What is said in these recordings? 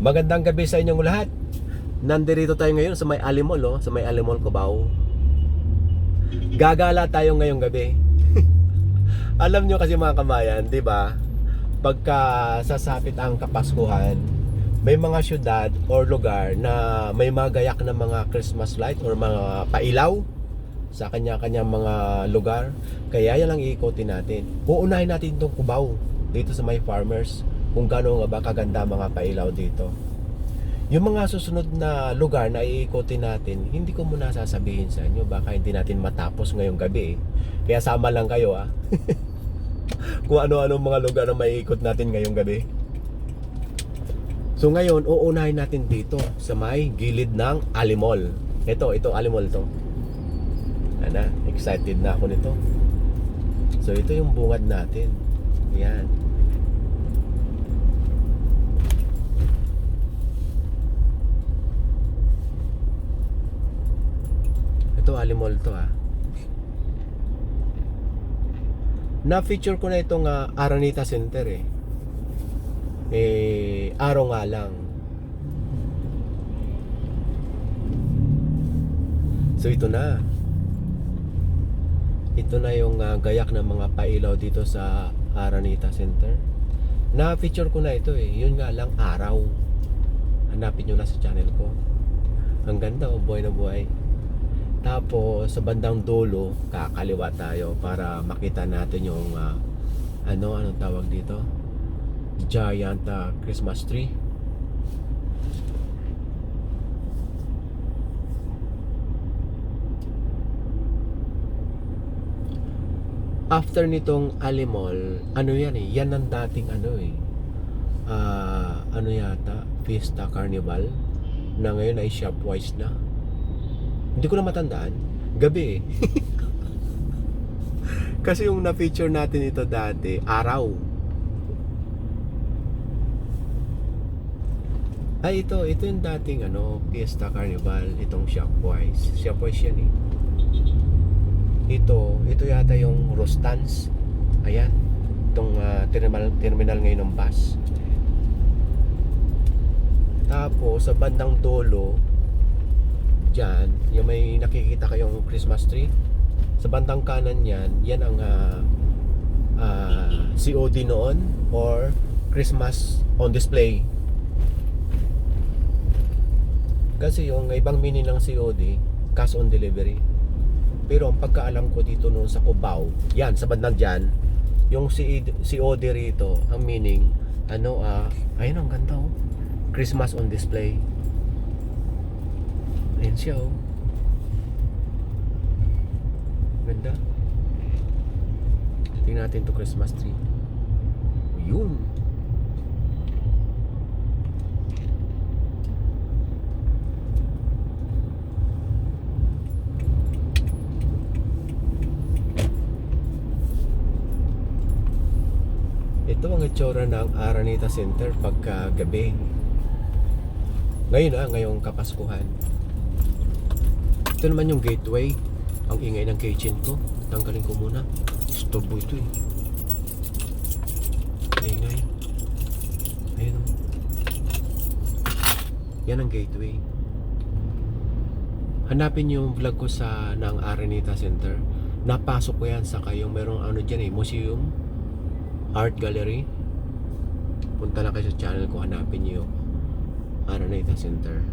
Magandang gabi sa inyong lahat. Nandirito tayo ngayon sa may Alimol, oh, sa may Alimol, Cubao. Gagala tayo ngayong gabi. Alam nyo kasi mga kabayan, 'di ba? Pagka sasapit ang Kapaskuhan, may mga syudad or lugar na may magayak na mga Christmas light or mga pailaw sa kanya-kanya mga lugar. Kaya yan lang iikotin natin. Uunahin natin itong Cubao, dito sa may Farmers, kung gaano nga ba kaganda mga pailaw dito. Yung mga susunod na lugar na iikotin natin, hindi ko muna sasabihin sa inyo, baka hindi natin matapos ngayong gabi. Kaya sama lang kayo kung ano-ano mga lugar na maiikot natin ngayong gabi. So ngayon, uunahin natin dito sa may gilid ng Alimol. Ito Alimol to. Excited na ako nito. So ito yung bungad natin. Yan. Ito Alimol to Na-feature ko na itong Araneta Center araw nga lang. So ito na yung gayak ng mga pailaw dito sa Araneta Center. Na-feature ko na ito Yun nga lang araw. Hanapin nyo na sa channel ko. Ang ganda buhay na buhay. Tapos sa bandang dulo, kakaliwa tayo para makita natin yung anong tawag dito? Giant Christmas tree. After nitong Alimol, yan ang dating Fiesta Carnival na ngayon ay Shopwise na. Hindi ko na matandaan. Gabi Kasi yung na-feature natin ito dati, araw. Ito yung dating Fiesta Carnival, itong Shopwise. Shopwise yan Ito yata yung Rostans. Ayan. Itong terminal ngayon ng bus. Tapos sa bandang dulo, dyan, yung may nakikita kayong Christmas tree. Sa bandang kanan yan ang COD noon or Christmas on display. Kasi yung ibang meaning ng COD, cash on delivery. Pero ang pagkaalam ko dito noon sa Cubao, yan, sa bandang dyan, yung COD rito, ang meaning, ayun ang ganda Christmas on display. Ayan siya Ganda. Tingnan natin to Christmas tree. Yun. Ito ang itsura ng Araneta Center pagka gabi. Ngayon ngayong Kapaskuhan. Ito naman yung gateway. Ang ingay ng kitchen ko. Tanggalin ko muna. Istorbo ito ingay. Ayun Yan ang gateway. Hanapin yung vlog ko sa ng Araneta Center. Napasok ko yan sa kayong merong dyan museum, art gallery. Punta lang kayo sa channel ko. Hanapin nyo yung Araneta Center.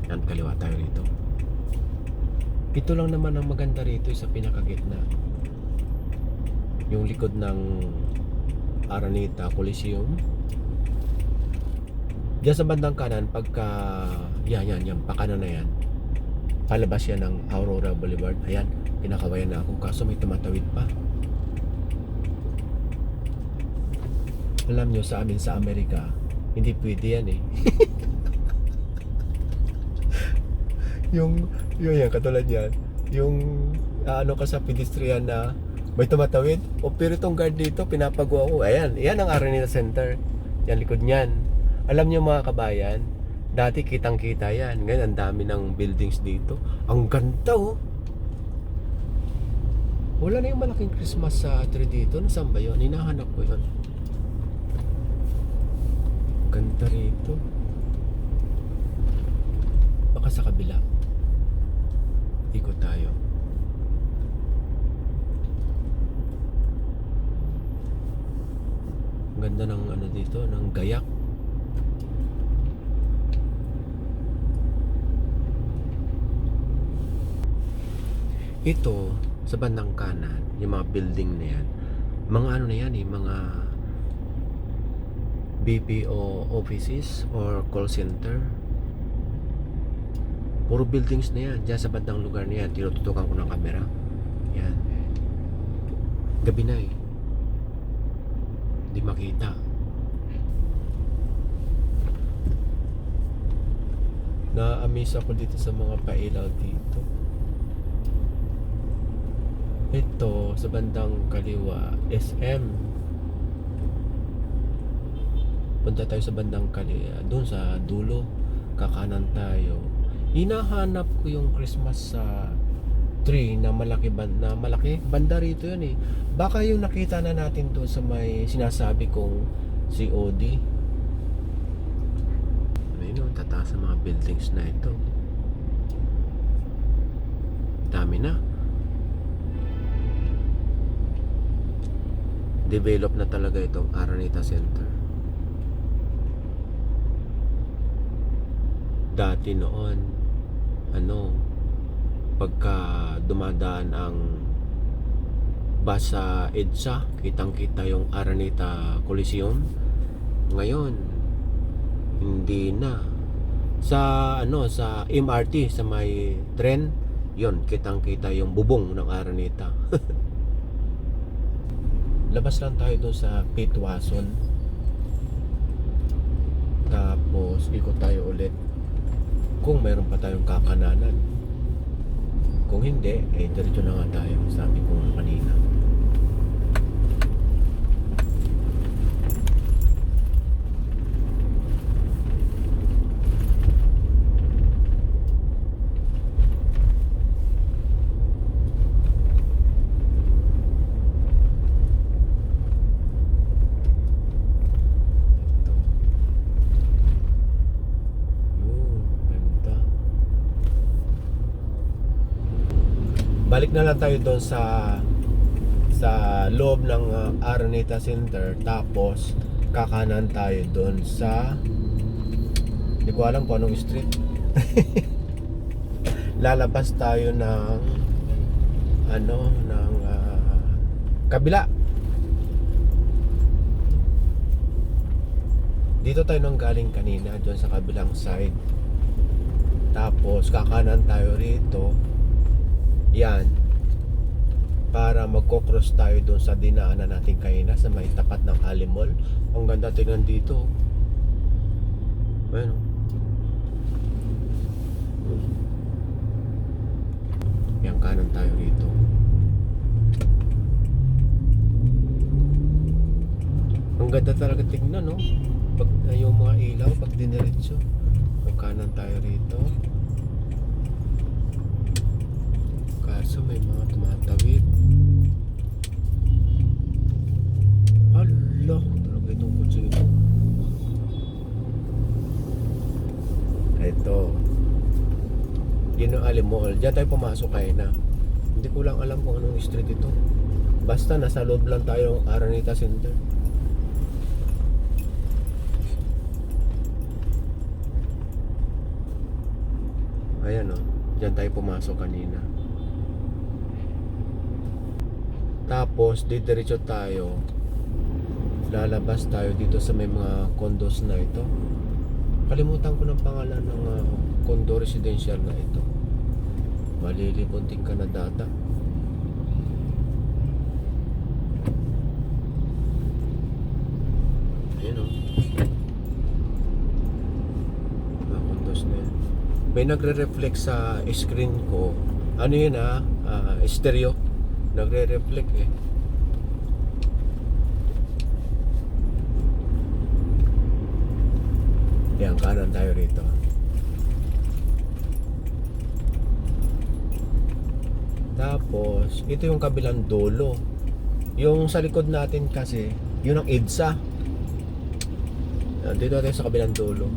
Yan, kaliwa tayo rito. Ito lang naman ang maganda rito sa pinakagitna. Yung likod ng Araneta Coliseum. Diyan sa bandang kanan, pagka yan, pakanan na yan, palabas yan ng Aurora Boulevard. Ayan, pinakawayan na ako. Kaso may tumatawid pa. Alam nyo, sa amin sa Amerika, hindi pwede yan yung yan, katulad yan, yung ka sa pedestrian na may tumatawid, pero itong guard dito pinapagawa ko. Ayan, yan ang Araneta Center. Yan, likod niyan. Alam niyo mga kabayan, dati kitang kita yan. Ngayon ang dami ng buildings dito. Ang ganda wala na yung malaking Christmas tree dito. Nasaan ba yun? Hinahanap ko yun. Ganda rito. sa kabila. Ikot tayo. Ang ganda ng ano dito, ng gayak. Ito, sa bandang kanan, yung mga building na yan, mga ano na yan mga BPO offices or call center. Puro buildings na yan, dyan sa bandang lugar na yan. Tinututukan ko ng camera. Yan. Gabi na eh. Hindi makita. Na-amaze ako dito sa mga pailaw dito. Ito, sa bandang kaliwa, SM. Punta tayo sa bandang kaliwa, doon sa dulo, kakanan tayo. Hinahanap ko yung Christmas tree na malaki banda rito yun eh. Baka yung nakita na natin doon sa may sinasabi kong COD. Ayun, tataas sa mga buildings na ito. Dami na. Develop na talaga itong Araneta Center. Dati noon, pagka dumadaan ang bus sa EDSA, kitang-kita yung Araneta Coliseum. Ngayon, hindi na. Sa MRT, sa may tren, yon, kitang-kita yung bubong ng Araneta. Labas lang tayo doon sa Pitwason. Tapos ikot tayo ulit kung mayroon pa tayong kakananan. Kung hindi, diretso na nga tayo, sabi ko kanina. Balik na lang tayo doon sa loob ng Araneta Center. Tapos kakanan tayo doon sa, hindi ko alam kung anong street. Lalabas tayo ng kabila. Dito tayo nang galing kanina, doon sa kabilang side. Tapos kakanan tayo rito. Yan, para magko-cross tayo doon sa dinaanan natin kanina sa may tapat ng Ali Mall. Ang ganda tingnan dito. Bueno. Yan, kanan tayo rito. Ang ganda talaga tingnan, no? Pag yung mga ilaw, pag diniretso. Ang kanan tayo rito. So may mga tumatawid. Hala, talaga itong kutsi ito. Ito, yun ang Ali Mall. Diyan tayo pumasok kayo na. Hindi ko lang alam kung anong street ito. Basta nasa loob lang tayo ng Araneta Center. Ayan o, diyan tayo pumasok kanina. Tapos didiretso tayo, lalabas tayo dito sa may mga condos na ito. Kalimutan ko ng pangalan ng condo residential na ito. Malilipunting ka na data. Ayan o, mga condos na yan. May nagre-reflect sa screen ko. Ano yun stereo. Nagre-reflect eh. Yan, kanan tayo rito. Tapos ito yung kabilang dulo. Yung sa likod natin kasi, yun ang EDSA. Yan, dito tayo sa kabilang dulo.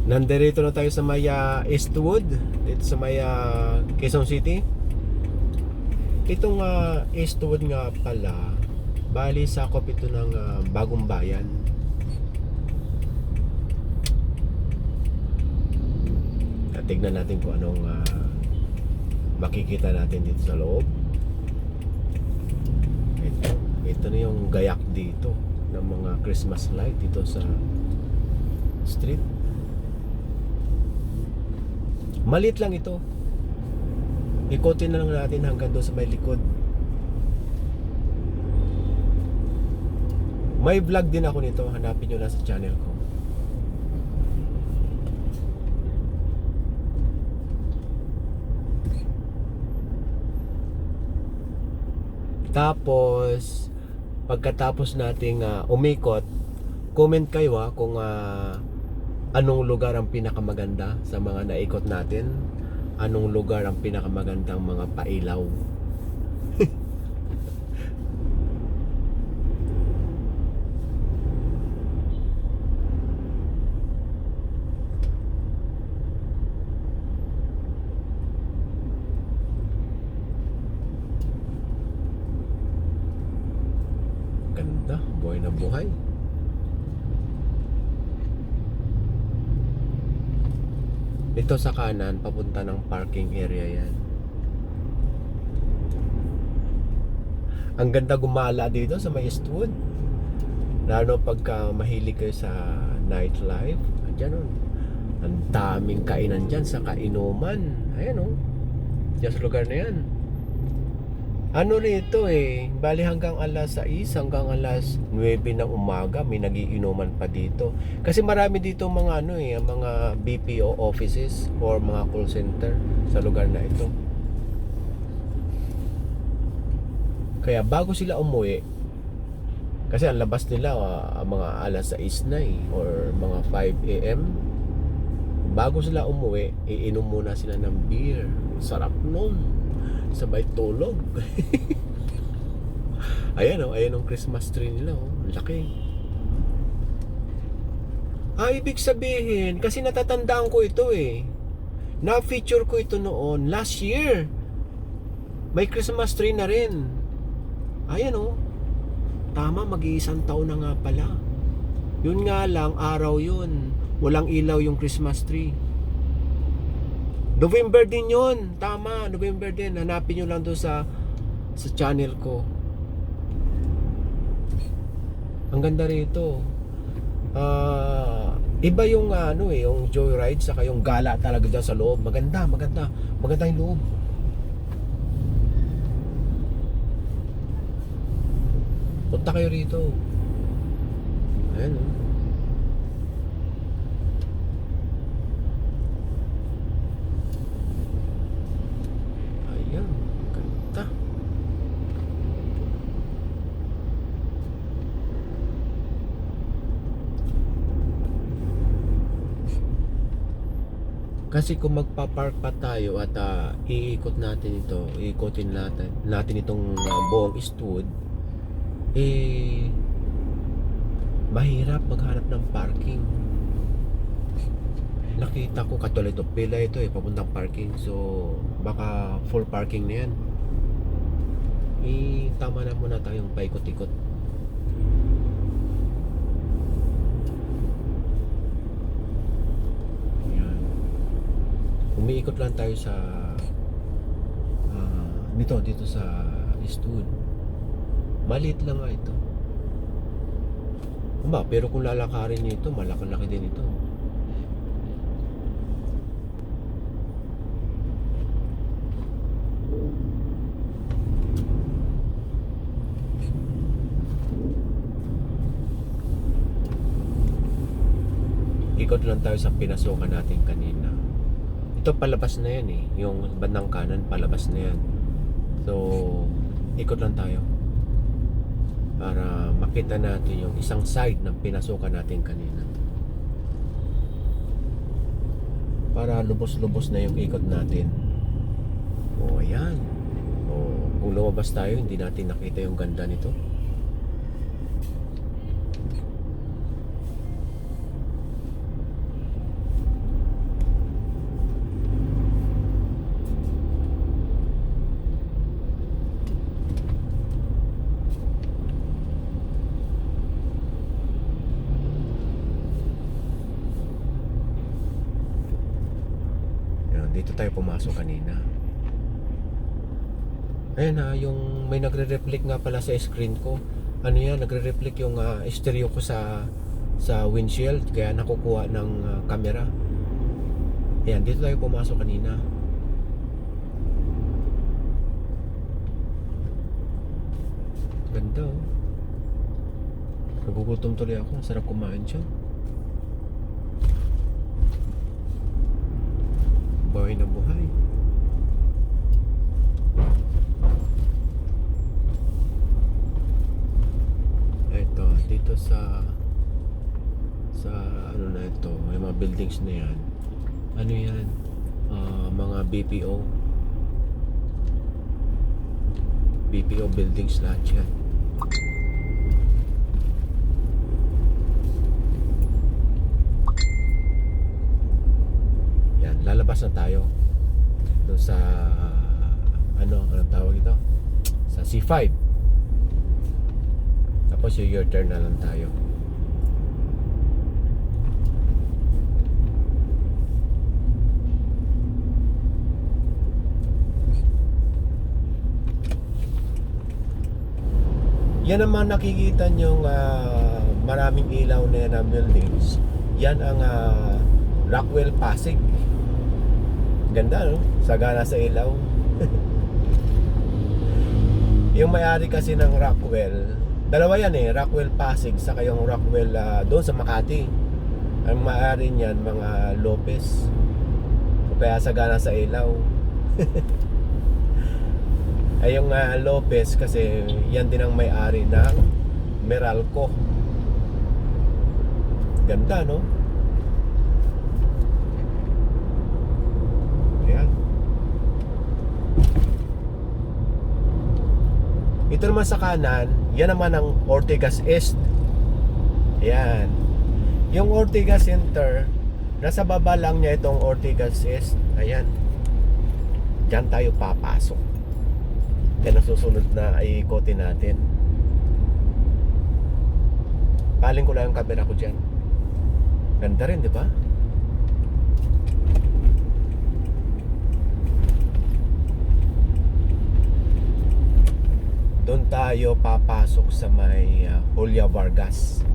Nandirito na tayo sa may Eastwood, dito sa may Quezon City. Itong Eastwood nga pala, bali sakop ito ng Bagong Bayan. Tignan natin kung anong makikita natin dito sa loob. Ito na yung gayak dito ng mga Christmas light dito sa street. Maliit lang ito. Ikotin na lang natin hanggang doon sa may likod. May vlog din ako nito. Hanapin nyo lang sa channel ko. Tapos pagkatapos nating umikot, comment kayo kung anong lugar ang pinakamaganda sa mga naikot natin. Anong lugar ang pinakamagandang mga pailaw. Ganda, buhay na buhay. Dito sa kanan, papunta ng parking area yan. Ang ganda gumala dito sa may Eastwood. Lalo pagka mahilig kayo sa nightlife. Diyan ang daming kainan dyan sa kainuman. Ayan Diyan sa lugar na yan. Ano rito bali hanggang alas 6, hanggang alas 9 ng umaga may nagiinuman pa dito. Kasi marami dito mga mga BPO offices or mga call center sa lugar na ito. Kaya bago sila umuwi, kasi ang labas nila mga alas 6 na or mga 5 AM. Bago sila umuwi, iinom muna sila ng beer. Sarap nun. Sabay tulog. Ayan ayan ang Christmas tree nila laki. Ibig sabihin, kasi natatandaan ko ito na-feature ko ito noon last year. May Christmas tree na rin. Ayan tama, mag-iisang taon na nga pala. Yun nga lang, araw yun, walang ilaw yung Christmas tree. November din yun. Tama, November din. Hanapin nyo lang doon sa channel ko. Ang ganda rito. Iba yung yung joyride saka yung gala talaga dyan sa loob. Maganda yung loob. Punta kayo rito. Ayan ganda. Kasi kung magpa-park pa tayo at iikot natin ito, iikotin natin itong buong Eastwood, mahirap maghanap ng parking. Nakita ko katulad ito, pila ito papuntang parking, so baka full parking na yan. Tama na muna tayong paikot-ikot. Yan. Umiikot lang tayo sa dito sa Eastwood. Maliit lang nga ito. Pero kung lalakarin nyo ito, malaki-laki din ito. Ikot lang tayo sa pinasukan natin kanina. Ito palabas na yan yung bandang kanan palabas na yan. So ikot lang tayo para makita natin yung isang side ng pinasukan natin kanina, para lubos-lubos na yung ikot natin. Ayan. Kung lumabas tayo, hindi natin nakita yung ganda nito. dito tayo pumasok kanina. Ayan ha, yung may nagre-reflect nga pala sa screen ko. Ano yan, nagre-reflect yung stereo ko sa windshield, kaya nakukuha ng camera. Ayan, dito tayo pumasok kanina. Ganda oh. Nagugutom tuloy ako, sarap kumain siya. Buhay na buhay. Ito, dito sa ano na ito, may mga buildings na yan. Ano yan? Mga BPO buildings lahat yan. Yan, lalabas na tayo doon sa anong tawag ito? Sa C5. Tapos yung U-turn na lang tayo. Yan naman nakikita nyong maraming ilaw na yan na buildings. Yan ang Rockwell Pasig. Ganda no? Sagana sa ilaw. Yung may-ari kasi ng Rockwell, dalawa yan Rockwell Pasig saka yung Rockwell doon sa Makati. Ang may-ari niyan mga Lopez. Kaya sagana sa ilaw. Ay yung Lopez kasi yan din ang may-ari ng Meralco. Ganda no? Ayan. Ito naman sa kanan, yan naman ang Ortigas East. Ayan. Yung Ortigas Center, nasa baba lang niya itong Ortigas East. Ayan. Diyan tayo papasok. Yan ang susunod na iikotin natin. Paling ko lang yung camera ko dyan. Ganda rin, di ba? Doon tayo papasok sa may Julia Vargas.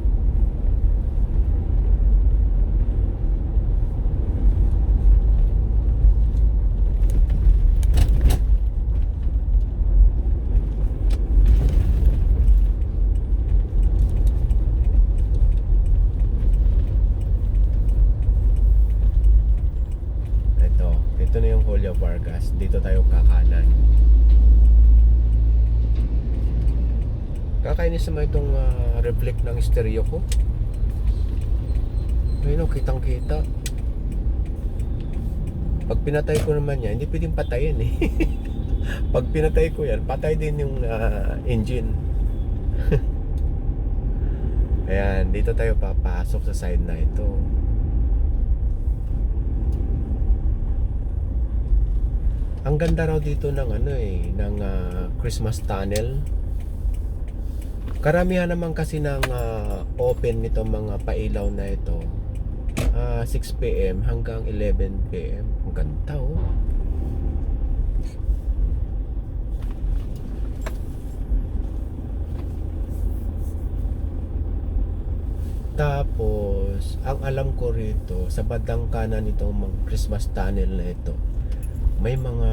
Ito na yung Julia Vargas. Dito tayo kakanan. Kakainis naman itong reflect ng stereo ko. Ayun o, kitang kita. Pag pinatay ko naman yan, hindi pwedeng patayin Pag pinatay ko yan, patay din yung engine. Ayan, dito tayo papasok sa side na ito. Ang ganda raw dito ng ng Christmas tunnel. Karamihan naman kasi ng open nito mga pailaw na ito 6 PM hanggang 11 PM. Ang ganda oh. Tapos ang alam ko rito sa bandang kanan nitong mga Christmas tunnel na ito, may mga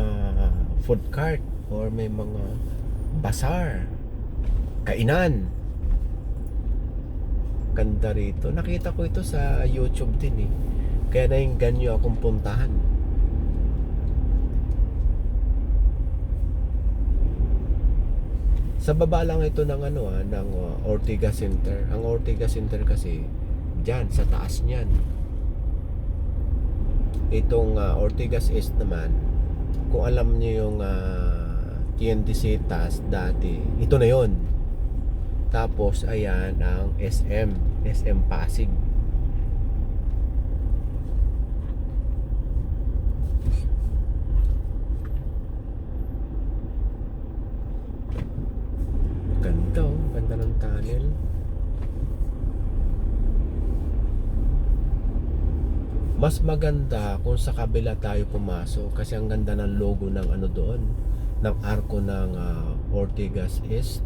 food cart or may mga bazaar, kainan. Ganda rito. Nakita ko ito sa YouTube din kaya naingganyo akong puntahan. Sa baba lang ito ng ng Ortigas Center. Ang Ortigas Center kasi diyan sa taas niyan. Itong Ortigas East naman, kung alam niyo yung Tiendesitas dati, ito na yon. Tapos ayan ang SM Pasig. Ganda oh, ganda ng tunnel. Mas maganda kung sa kabila tayo pumasok kasi ang ganda ng logo ng ano doon, ng arko ng Ortigas East.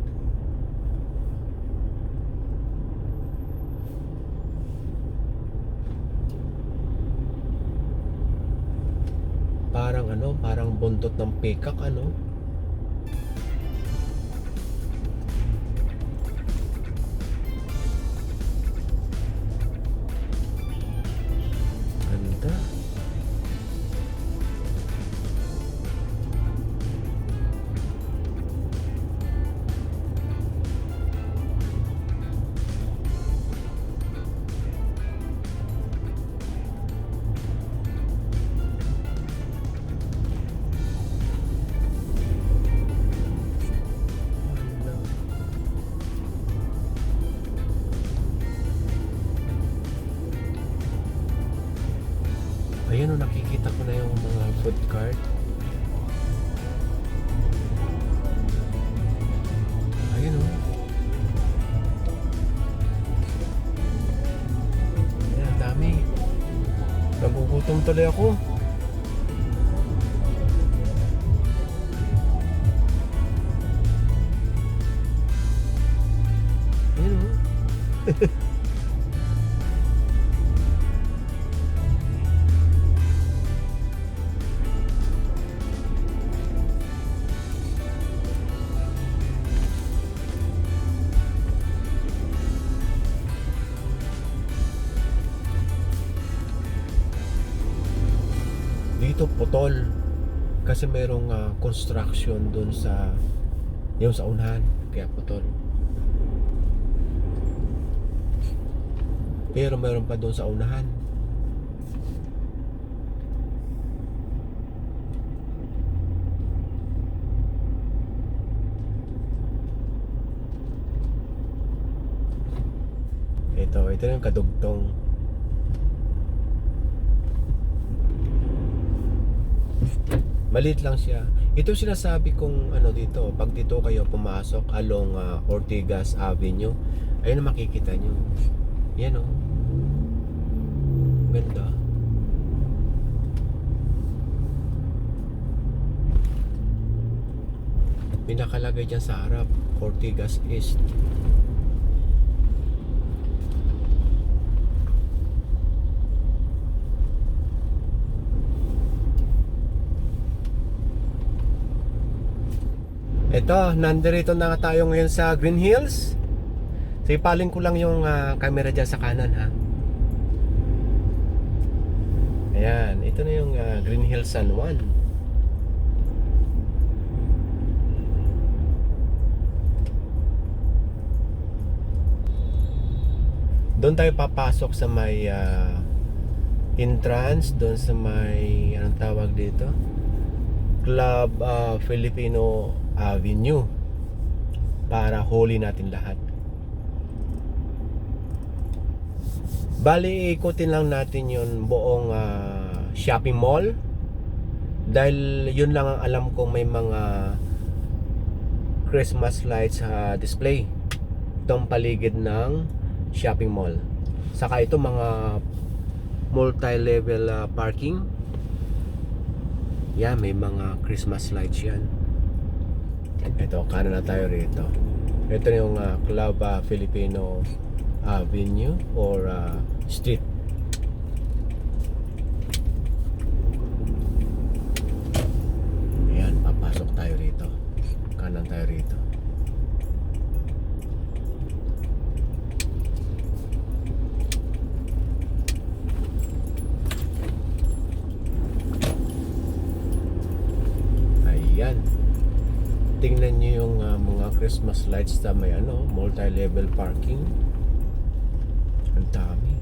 Parang ano, parang buntot ng peacock ano. Ganda. Ayan o, nakikita ko na yung mga food cart. Ayan o. Ayan, ang dami. Nagugutom tuloy ako. Ayan o. Dito putol kasi merong construction doon sa yung sa unahan, kaya putol. Pero meron pa doon sa unahan. Ito yung kadugtong. Maliit lang siya. Ito sinasabi kong ano dito, pag dito kayo pumasok along Ortigas Avenue, ayun ang makikita nyo. Yan o. Ganda. Pinakalagay dyan sa harap, Ortigas East. Ito, nandirito na nga tayo ngayon sa Green Hills. So ipaling ko lang yung camera dyan sa kanan ha. Ayan, ito na yung Green Hills San Juan. Doon tayo papasok sa may entrance, doon sa may anong tawag dito? Club Filipino Avenue para huli natin lahat. Bali, ikutin lang natin yun buong shopping mall dahil yun lang ang alam kong may mga Christmas lights display itong paligid ng shopping mall. Saka ito mga multi-level parking. Yeah, may mga Christmas lights yan. Ito, kanan na tayo rito. Ito yung Club Filipino Avenue or street. Ayan, papasok tayo rito. Kanan tayo rito. Ayan. Tingnan nyo yung mga Christmas lights sa may multi-level parking. Ang dami.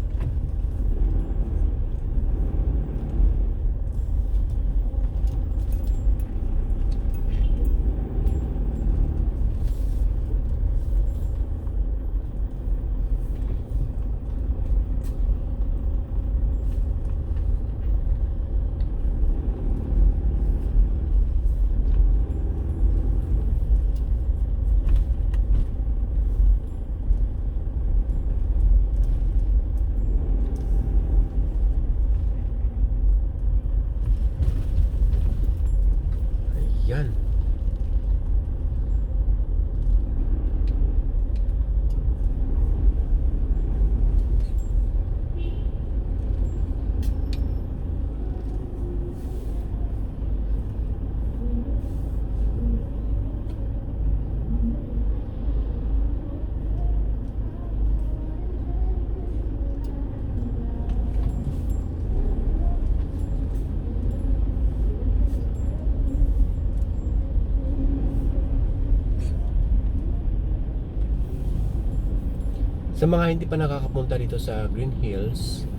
Sa mga hindi pa nakakapunta dito sa Green Hills,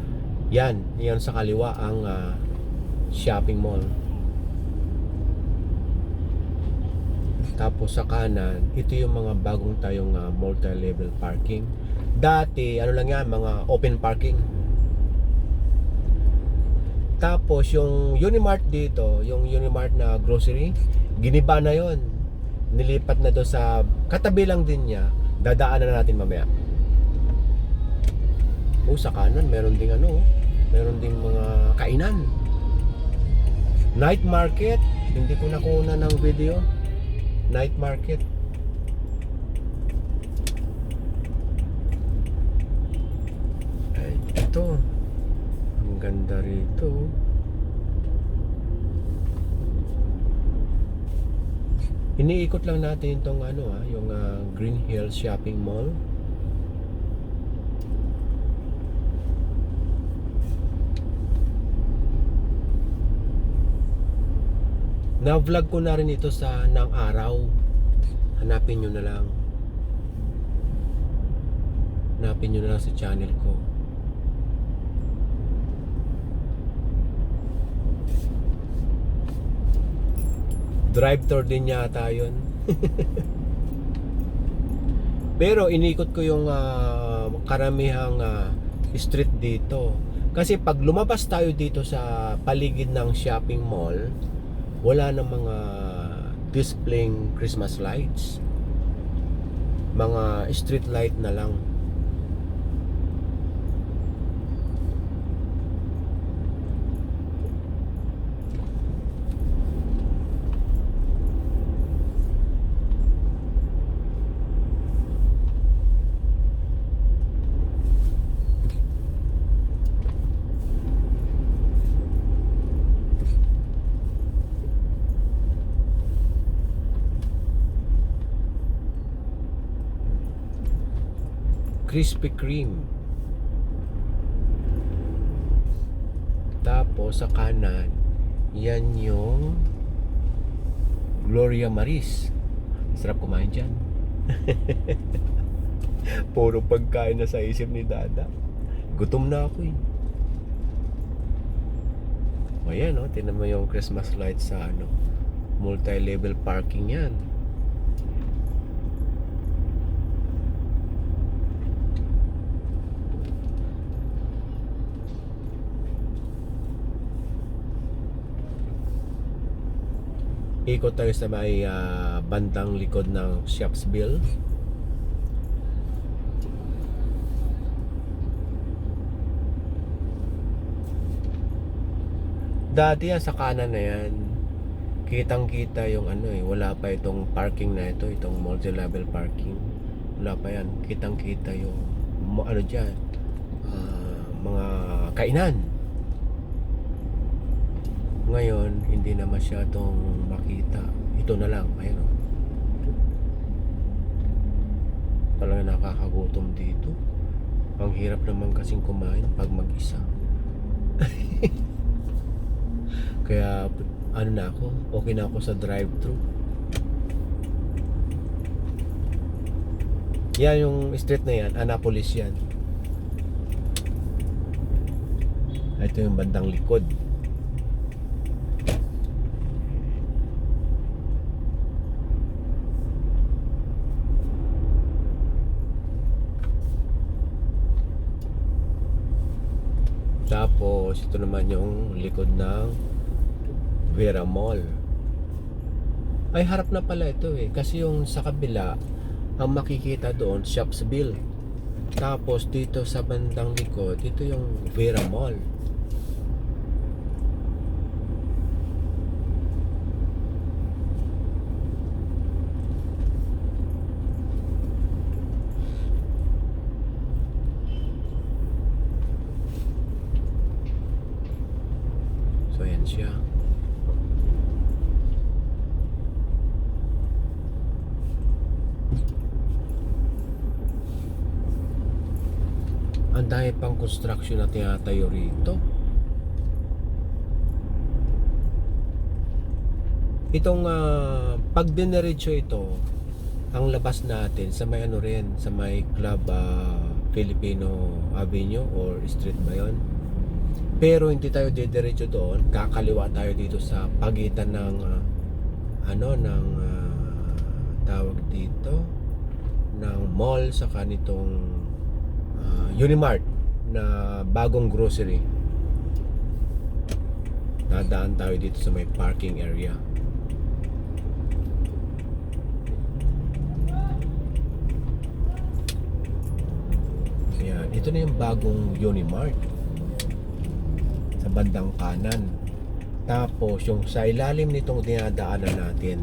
yan sa kaliwa ang shopping mall. Tapos sa kanan, ito yung mga bagong tayong multi-level parking. Dati, ano lang yan, mga open parking. Tapos yung Unimart dito, yung Unimart na grocery, giniba na yon. Nilipat na doon sa katabi lang din niya. Dadaanan na natin mamaya. Sa kanan meron ding meron ding mga kainan. Night market, hindi ko nakuha ng video. Night market. Ay, ito. Ang ganda rito. Iniikot lang natin itong yung Green Hills Shopping Mall. Na-vlog ko na rin ito sa ng araw. Hanapin nyo na lang. Hanapin nyo na lang sa channel ko. Drive tour din yata yun. Pero inikot ko yung karamihang street dito. Kasi pag lumabas tayo dito sa paligid ng shopping mall, wala na mga displaying Christmas lights. Mga street light na lang. Krispy Kreme. Tapos sa kanan, yan yung Gloria Maris. Sarap kumain dyan. Puro pagkain na sa isip ni Dada. Gutom na ako eh. Ayan tingnan mo yung Christmas lights sa multi-level parking yan. Ikot tayo sa may bandang likod ng Shopsville. Dati sa kanan na yan, kitang kita yung wala pa itong parking na ito, itong multi-level parking. Wala pa yan, kitang kita yung dyan, mga kainan. Ngayon, hindi na masyadong makita. Ito na lang, ayun Talaga nakakagutom dito. Ang hirap naman kasing kumain pag mag-isa. Kaya, okay na ako sa drive-thru. Yan yung street na yan, Annapolis yan. Ito yung bandang likod. Tapos ito naman yung likod ng Vera Mall. Ay harap na pala ito kasi yung sa kabila ang makikita doon Shopsville. Tapos dito sa bandang likod, ito yung Vera Mall. So yan siya. Ang dami pang construction na tinatayo rito. Itong pag diniretso ito, ang labas natin sa may rin, sa may Club Filipino Avenue or street ba yun. Pero hindi tayo didiretso doon, kakaliwa tayo dito sa pagitan ng tawag dito ng mall sa kanitong Unimart na bagong grocery. Dadaan tayo dito sa may parking area. Ayan, ito na yung bagong Unimart sa bandang kanan. Tapos yung sa ilalim nitong dinadaanan natin,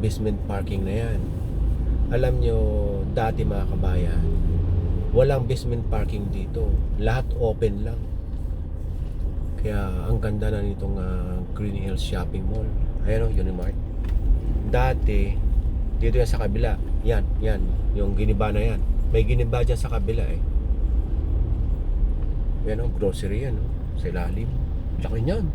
basement parking na yan. Alam nyo, dati mga kabayan, walang basement parking dito. Lahat open lang. Kaya ang ganda na nitong Green Hills Shopping Mall. Ayan o, Unimart. Dati, dito yan sa kabila. Yan, yung giniba na yan. May giniba dyan sa kabila eh. Yan o, grocery yan o. Sa ilalim. Laki niyan.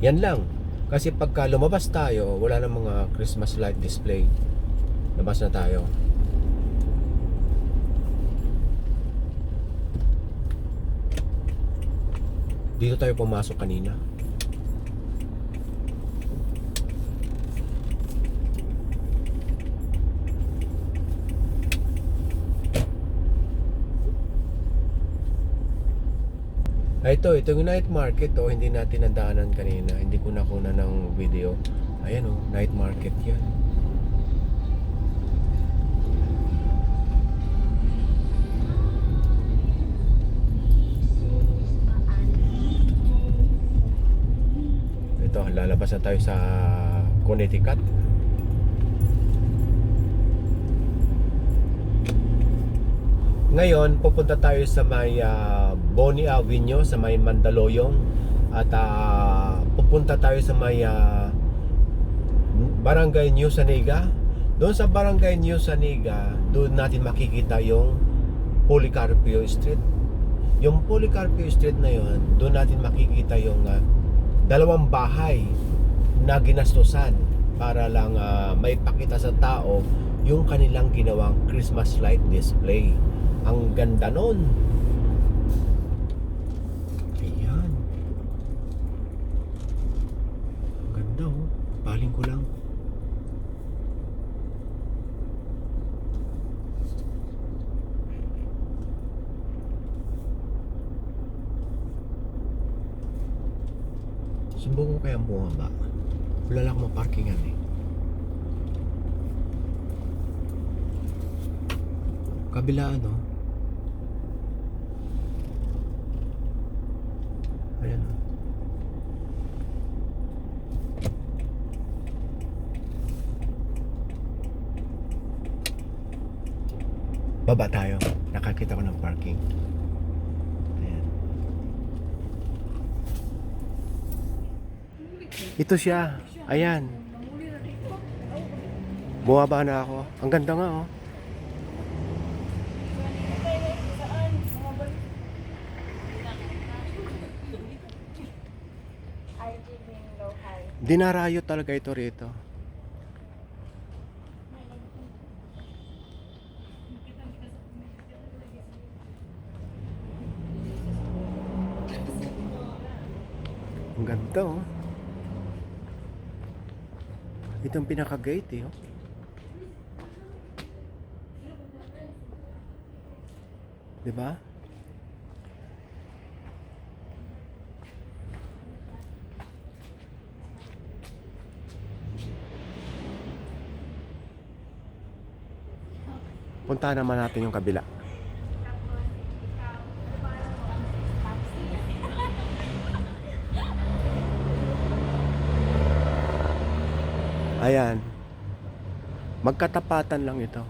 Yan lang. Kasi pagka lumabas tayo, wala na mga Christmas light display. Labas na tayo. Dito tayo pumasok kanina. Ito yung night market hindi natin nadaanan kanina. Hindi ko nakuna ng video. Ayan night market yan. Ito, lalabas na tayo sa Connecticut. Ngayon, pupunta tayo sa may Bonnie Avenue, sa may Mandaluyong. At pupunta tayo sa may Barangay New Saniga. Doon sa Barangay New Saniga, doon natin makikita yung Policarpio Street. Yung Policarpio Street na yun, doon natin makikita yung dalawang bahay na ginastusan para lang maipakita sa tao yung kanilang ginawang Christmas light display. Ang ganda nun. Ayan. Ang ganda Paling ko lang. Sumbong ko kaya bumaba. Wala lang akong maparkingan Kabilaan Ayan Baba tayo. Nakakita ko ng parking. Ayan. Ito siya. Ayan. Bumaba na ako. Ang ganda nga Dinarayo talaga ito rito. Ang ganda Itong pinaka-gate Diba? Punta naman natin yung kabila. Ayan. Magkatapatan lang ito.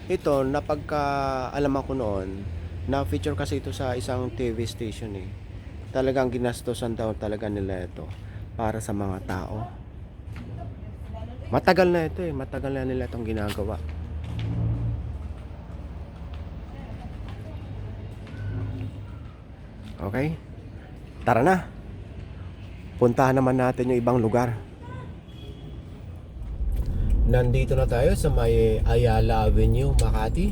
Ito, napagka-alaman ko noon, na-feature kasi ito sa isang TV station Talagang ginastosan daw talaga nila ito para sa mga tao. Matagal na ito eh, matagal na nila itong ginagawa. Okay? Tara na. Puntahan naman natin yung ibang lugar. Nandito na tayo sa may Ayala Avenue, Makati.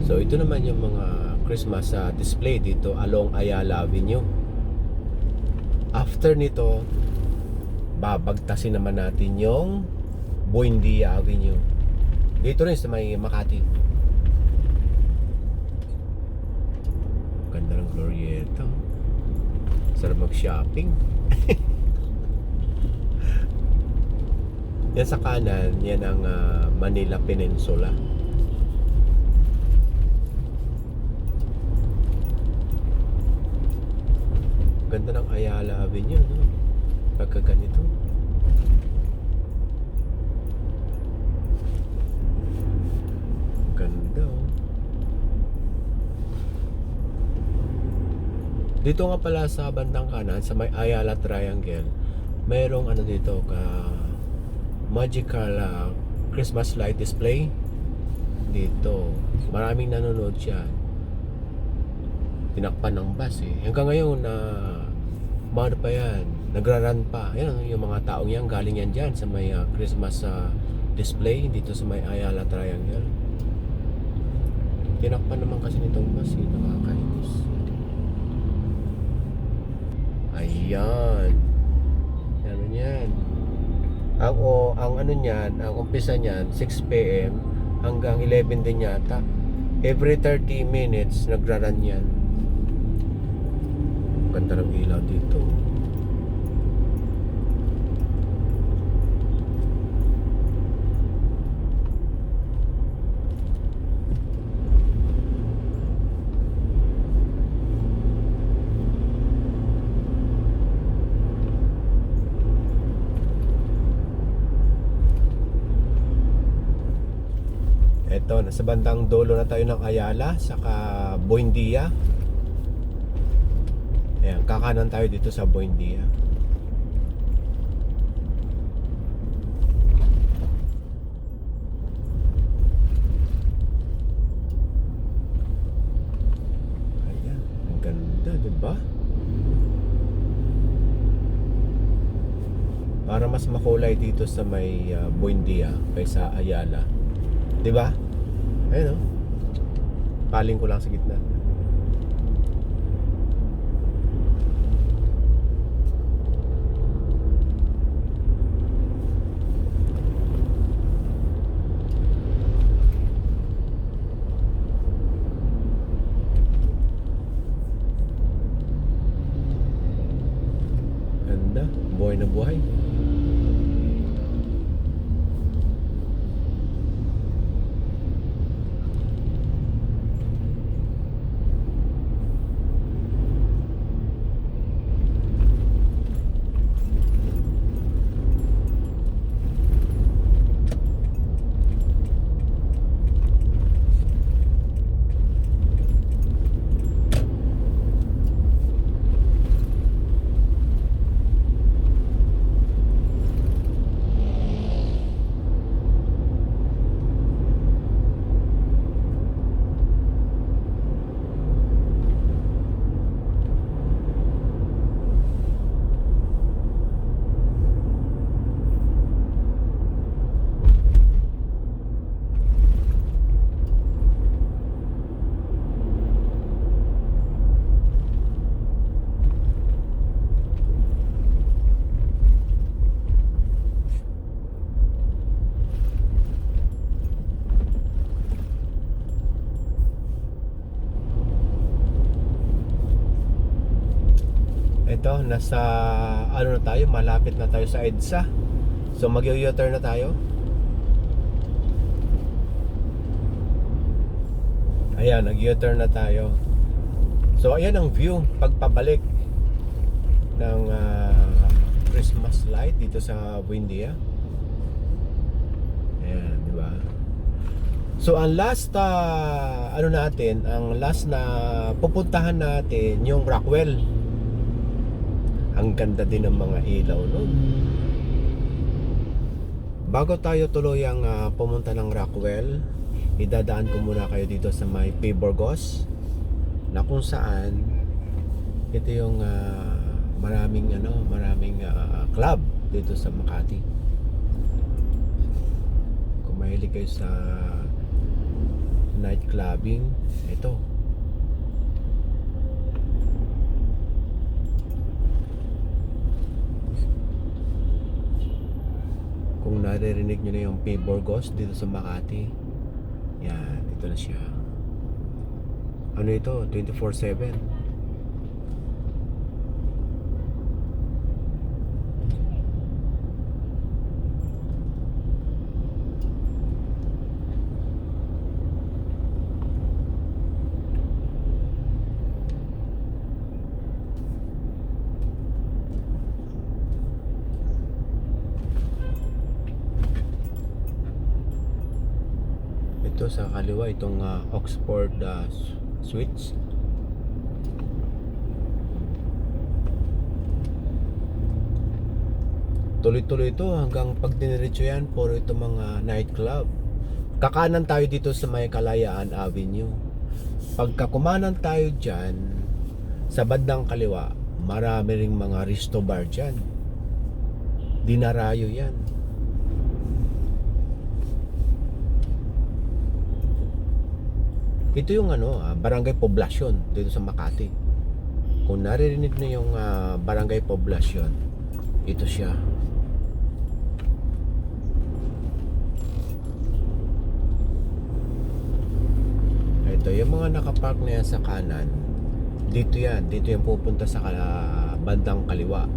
So ito naman yung mga Christmas display dito along Ayala Avenue. After nito, babagtasin naman natin yung Buendia Avenue. Dito rin sa may Makati. Ganda ng Glorieta. Sarap mag-shopping. Yan sa kanan, yan ang Manila Peninsula. Ganda ng Ayala Avenue, no? Pagka ganito. Ganda, oh. Dito nga pala sa bandang kanan, sa may Ayala Triangle, mayroong ano dito, magical Christmas light display. Dito, maraming nanonood siya. Tinakpan ng bus eh. Hanggang ngayon ano pa yan, nagra-run pa. Yan, yung mga taong yan, galing yan dyan sa may Christmas display dito sa may Ayala Triangle. Tinakpan naman kasi nitong bus eh, nakakainis. Ayan. Ano yan? Ang ano niyan, ang umpisa niyan 6 PM hanggang 11 din yata. Every 30 minutes nagra-run yan. Ganda ng ilaw dito. Ito, nasa bandang dulo na tayo ng Ayala, saka Buendia. Ayan, kakanan tayo dito sa Buendia. Ayan, ang ganda, diba? Para mas makulay dito sa may Buendia kaysa Ayala. Diba? Ayun, oh. Paling ko lang sa gitna. Ganda, buhay na buhay. Ito, nasa ano na tayo, malapit na tayo sa EDSA. So mag-u-turn na tayo. Ayan, nag-u-turn na tayo. So ayan ang view pagpabalik ng Christmas light dito sa Buendia. Ayan, di ba? So ang last ang last na pupuntahan natin yung Rockwell. Ang ganda din ng mga ilaw nun. Bago tayo tuluyang pumunta ng Rockwell, idadaan ko muna kayo dito sa may P. Burgos, na kung saan ito yung maraming club dito sa Makati. Kung mahilig kayo sa night clubbing, ito. Kung naririnig nyo na yung P. Burgos dito sa Makati, yan, ito na siya. Ano ito? 24/7. Ito sa kaliwa, itong Oxford Suites. Tuloy-tuloy ito hanggang pag diniretso yan, puro ito mga nightclub. Kakanan tayo dito sa may Kalayaan Avenue. Pagka kumanan tayo dyan, sa bandang kaliwa, marami ring mga resto bar dyan. Dinarayo yan. Ito yung Barangay Poblacion dito sa Makati. Kung naririnig na yung Barangay Poblacion, ito siya. Ito yung mga nakapark na yan sa kanan. Dito yung pupunta sa bandang kaliwa.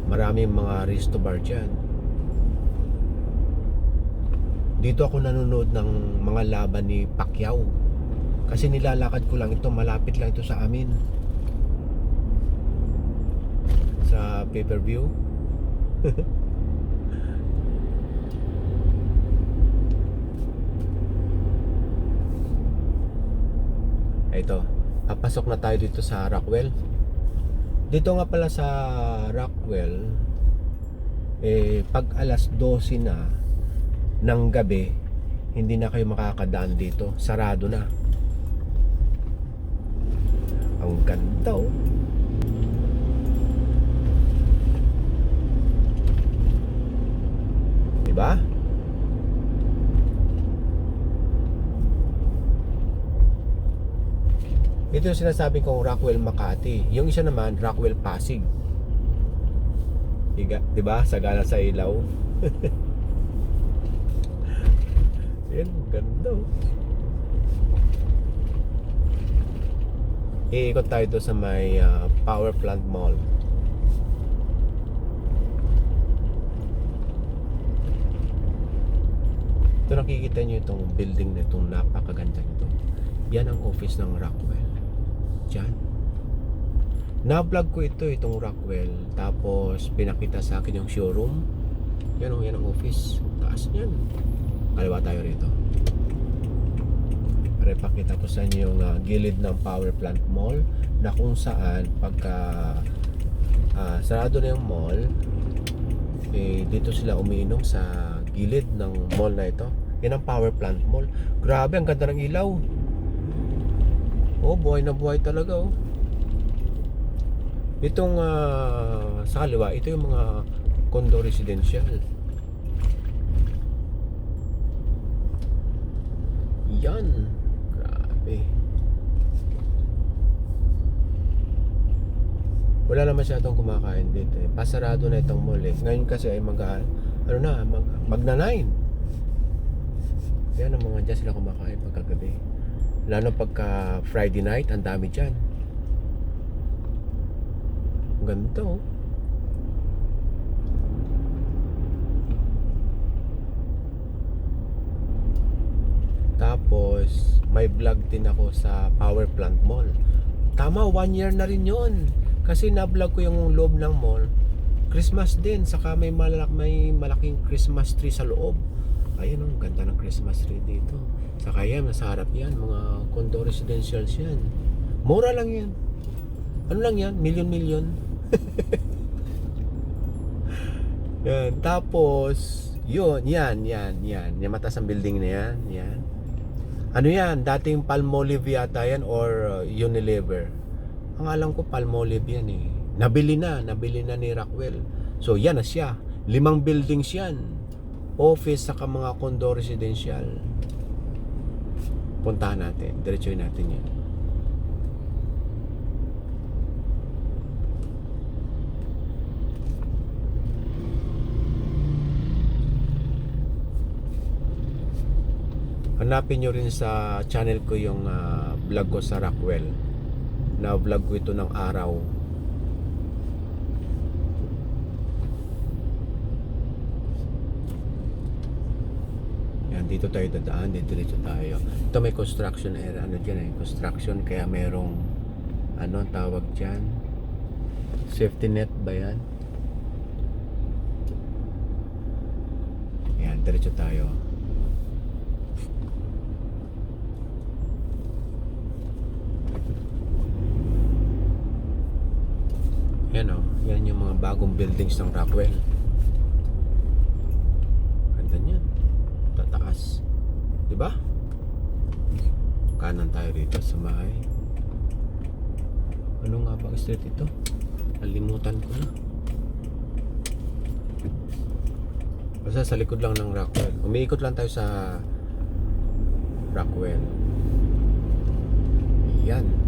Maraming mga resto bar dyan. Dito ako nanonood ng mga laban ni Pacquiao. Kasi nilalakad ko lang ito, malapit lang ito sa amin. Sa pay-per-view. Ito, papasok na tayo dito sa Rockwell. Dito nga pala sa Rockwell, pag alas 12 na ng gabi, hindi na kayo makakadaan dito. Sarado na. Ang ganda oh. Diba? Ito yung sinasabi kong Rockwell Makati. Yung isa naman, Rockwell Pasig. Diba? Sagana sa ilaw. Yan, ganda oh. Iikot tayo doon sa may Power Plant Mall. Ito nakikita nyo itong building na itong napakaganda nito. Yan ang office ng Rockwell. Diyan. Na-vlog ko itong Rockwell. Tapos pinakita sa akin yung showroom. Yan o, yan ang office. Taas yan. Kaliwa tayo rito. Para ipakita ko sa inyo yung gilid ng Power Plant Mall, na kung saan pagka sarado na yung mall, dito sila umiinom sa gilid ng mall na ito. Yan ang Power Plant Mall. Grabe, ang ganda ng ilaw. Oh, buhay na buhay talaga oh. Itong sa kaliwa, ito yung mga condo residential. Yan. Wala na masyadong kumakain dito eh. Pasarado na itong mall eh. Ngayon kasi ay magna 9. Yan ang mga dyan sila kumakain pagkagabi. Lalo pagka Friday night, ang dami dyan. Ang ganda oh. Tapos may vlog din ako sa Power Plant Mall. Tama, 1 year na rin yon. Kasi na-vlog ko yung loob ng mall. Christmas din, saka may malaking Christmas tree sa loob. Ayun, oh, ganda ng Christmas tree dito. Saka yan, nasa harap yan, mga condo residentials yan. Mura lang yan. Ano lang yan? Milyon-milyon. Yan. Tapos, yun, yan. Yung mataas ang building na yan. Yan. Ano yan? Dating Palmolive yata yan or Unilever. Ang alam ko Palmolive yan eh. Nabili na ni Rockwell. So yan na siya. 5 buildings yan. Office saka mga condo residential. Puntahan natin. Diretsuhin natin yan. Hanapin nyo rin sa channel ko yung vlog ko sa Rockwell. Na vlog ko ito ng araw. Yan, dito tayo dadaan, dito tayo. Ito may construction area, ano dyan eh, construction, kaya merong, ano ang tawag dyan? Safety net ba yan? Yan, diretso tayo. Yan o, yan yung mga bagong buildings ng Rockwell. Ganda niyan. Tataas. Diba? Kanan tayo dito sa may. Ano nga ba street ito? Nalimutan ko na. Basta sa likod lang ng Rockwell. Umiikot lang tayo sa Rockwell. Yan.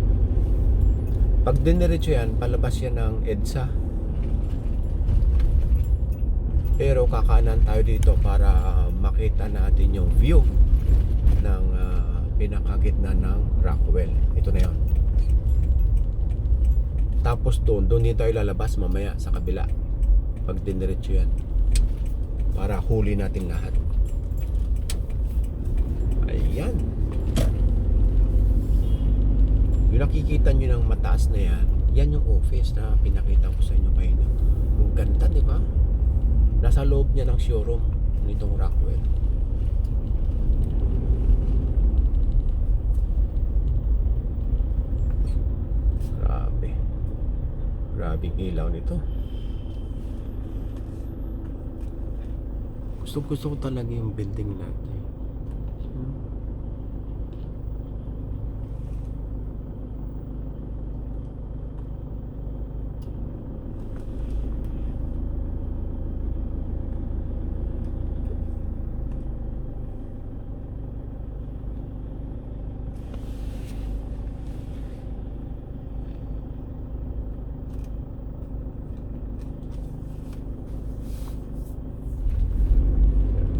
Pag diniretso yan, palabas yan ng EDSA. Pero kakanan tayo dito para makita natin yung view ng pinakagitna ng Rockwell. Ito na yun. Tapos doon din tayo lalabas mamaya sa kabila. Pag diniretso yan. Para huli natin lahat. Ayan. Yung nakikita nyo ng mataas na yan, yan yung office na pinakita ko sa inyo kayo. Ang ganda, di ba? Nasa loob niya ng showroom nitong Rockwell. Grabing ilaw nito. Gusto ko talaga yung building natin.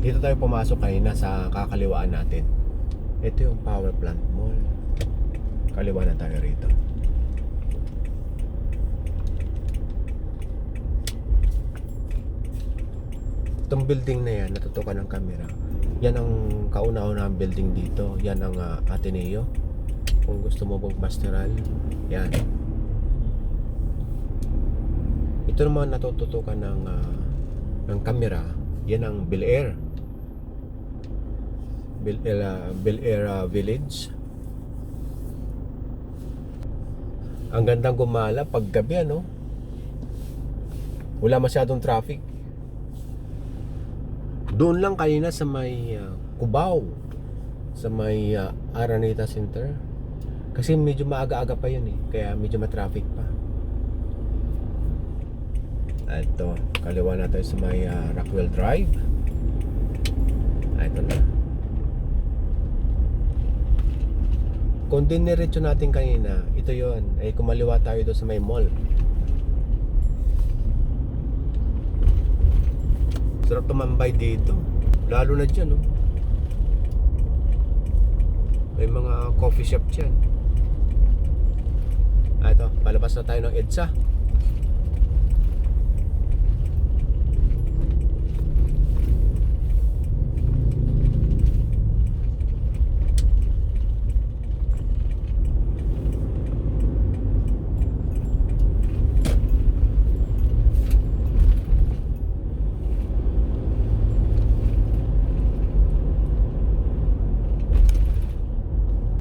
Dito tayo pumasok kanina sa kakaliwaan natin. Ito yung power plant mall. Kaliwa na tayo rito. Itong building na yan, natutukan ng camera. Yan ang kauna-unahang building dito. Yan ang Ateneo. Kung gusto mo magpastoral, yan. Ito naman natututukan ng camera. Yan ang Bel Air. Bel Air Village. Ang gandang gumala pag gabi, ano? Wala masyadong traffic. Doon lang kanina sa may Cubao, sa may Araneta Center. Kasi medyo maaga-aga pa yun eh. Kaya medyo ma-traffic pa. Ito, kaliwa na tayo sa may Rockwell Drive. Ito na. Kung diniretso natin kanina, ito yon ay kumaliwa tayo doon sa may mall. Sarap tumambay dito. Lalo na dyan, oh. May mga coffee shop dyan. Ito, palabas na tayo ng EDSA.